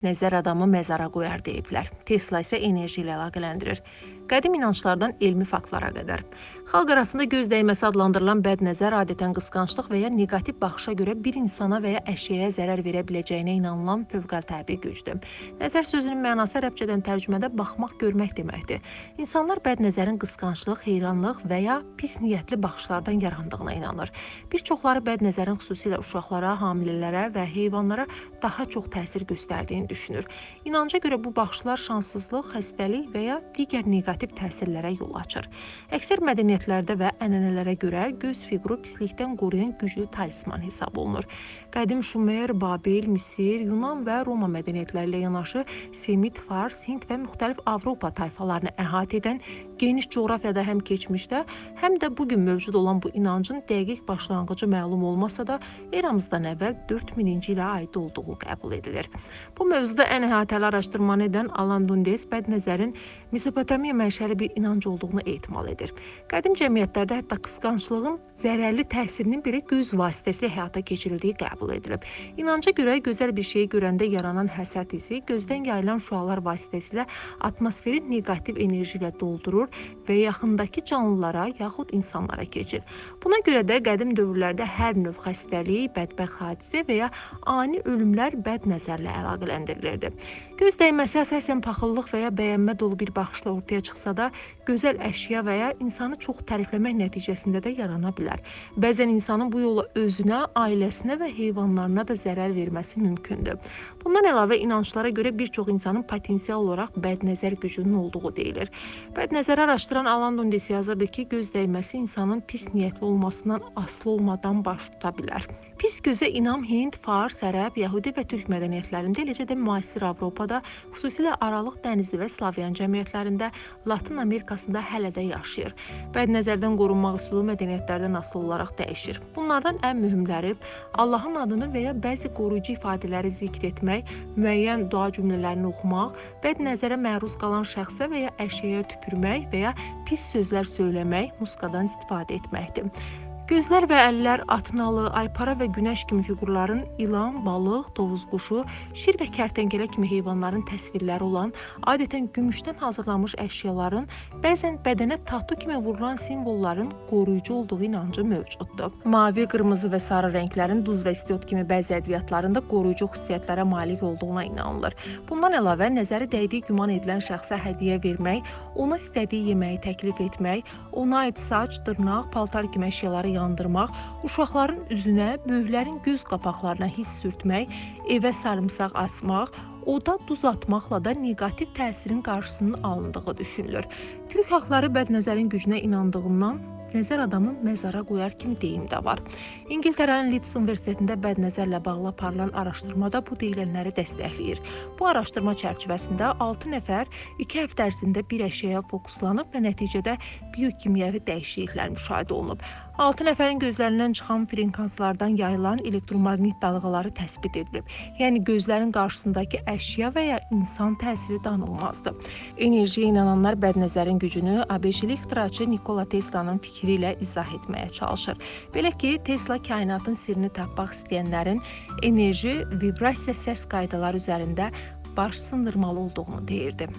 Nəzər adamı məzara qoyar deyiblər. Tesla isə enerji ilə əlaqələndirir. Qədim inanclardan elmi faktlara qədər. Xalq arasında göz dəyməsi adlandırılan bədnəzər adətən qısqanclıq və ya neqativ baxışa görə bir insana və ya əşyaya zərər verə biləcəyinə inanılan fövqəltəbii gücdür. Nəzər sözünün mənası ərəbcədən tərcümədə baxmaq, görmək deməkdir. İnsanlar bədnəzərin qısqanclıq, heyranlıq və ya pis niyyətli baxışlardan yarandığına inanır. Bir çoxları bədnəzərin xüsusilə uşaqlara, hamilələrə və heyvanlara daha çox təsir göstərdiyini düşünür. İnanca görə bu baxışlar şanssızlıq, xəstəlik və ya digər neqativ təsirlərə yol açır. Əksər mədəniyyətlərdə və ənənələrə görə göz fiquru pislikdən qoruyan güclü talisman hesab olunur. Qədim Şumer, Babil, Misir, Yunan və Roma mədəniyyətləri ilə yanaşı Semit, Fars, Hind və müxtəlif Avropa tayfalarını əhatə edən geniş coğrafiyada həm keçmişdə, həm də bugün mövcud olan bu inancın dəqiq başlanğıcı məlum olmasa da eramızdan əvvəl 4000-ci ilə aid olduğu qəbul edilir. Bu mövzuda ən əhatəli araşdırmanı edən Alan Dundes bədnəzərin Mesopotamiya mənşəli bir inanc olduğunu ehtimal edir. Qədim cəmiyyətlərdə hətta qısqanclığın zərərli təsirinin belə göz vasitəsilə həyata keçirildiyi qəbul edilib. İnanca görə gözəl bir şeyi görəndə yaranan həsəd hissi gözdən yayılan şüalar vasitəsilə atmosferi neqativ enerji ilə doldurur və yaxındakı canlılara yaxud insanlara keçir. Buna görə də qədim dövrlərdə hər növ xəstəlik, bədbəxt hadisə və ya ani ölümlər bədnəzərlə əlaqələndirilirdi. Göz dəyməsi əsasən paxıllıq və ya bəyənmə dolu bir baxışla ortaya çıxsa da, gözəl əşya və ya insanı çox tərifləmək nəticəsində də yarana bilər. Bəzən insanın bu yolla özünə, ailəsinə və heyvanlarına da zərər verməsi mümkündür. Bundan əlavə inanclara görə bir çox insanın potensial olaraq bədnəzər gücünün olduğu deyilir. Bədnəzəri araşdıran Alan Dundes yazırdı ki, göz dəyməsi insanın pis niyyətli olmasından asılı olmadan baş tuta bilər. Pis gözə inam Hind, Fars, Ərəb, Yəhudi və Türk mədəniyyətlərində, eləcə də müasir Avropada, xüsusilə Aralıq dənizi və Slavyan cəmiyyətlərində, Latın Amerikasında hələ də yaşayır. Bədnəzərdən qorunmaq üsulu mədəniyyətlərdən asılı olaraq dəyişir. Bunlardan ən mühümləri Allahın adını və ya bəzi qoruyucu ifadələri zikr etmək, müəyyən dua cümlələrini oxumaq, bədnəzərə məruz qalan şəxsə və ya əşyaya tüpürmək və ya pis sözlər söyləmək, muskadan istifadə etməkdir. Gözlər və əllər atnalı, aypara və günəş kimi fiqurların, ilan, balıq, tovuz quşu, şir və kərtənkələ kimi heyvanların təsvirləri olan, adətən gümüşdən hazırlanmış əşyaların, bəzən bədənə tatu kimi vurulan simvolların qoruyucu olduğu inancı mövcuddur. Mavi, qırmızı və sarı rənglərin duz və istiot kimi bəzi ədviyyatlarında qoruyucu xüsusiyyətlərə malik olduğuna inanılır. Bundan əlavə, nəzəri dəydiyi güman edilən şəxsə hədiyyə vermək, ona istədiyi yeməyi təklif etmək, ona aid saç, dırnaq, paltar kimi əşyaları yandırmaq, uşaqların üzünə, böyüklərin göz qapaqlarına his sürtmək, evə sarımsaq asmaq, oda duz atmaqla da neqativ təsirin qarşısının alındığı düşünülür. Türk xalqları bədnəzərin gücünə inandığından nəzər adamı məzara qoyar kimi deyim də var. İngiltərənin Leeds Universitetində bədnəzərlə bağlı aparılan araşdırmada bu deyilənləri dəstəkləyir. Bu araşdırma çərçivəsində 6 nəfər 2 həftə ərzində bir əşyaya fokuslanıb və nəticədə biokimyəvi dəyişikliklər müşahidə olunub. 6 nəfərin gözlərindən çıxan frekanslardan yayılan elektromaqnit dalğaları təsbit edilib. Yəni gözlərin qarşısındakı əşya və ya insan təsiri danılmazdı. Enerjiyə inananlar bədnəzərin gücünü ABŞ-li ixtiraçı Nikola Tesla'nın fikri ilə izah etməyə çalışır. Belə ki, Tesla kainatın sirrini tapmaq istəyənlərin enerji, vibrasiya, səs qaydaları üzərində baş sındırmalı olduğunu deyirdi.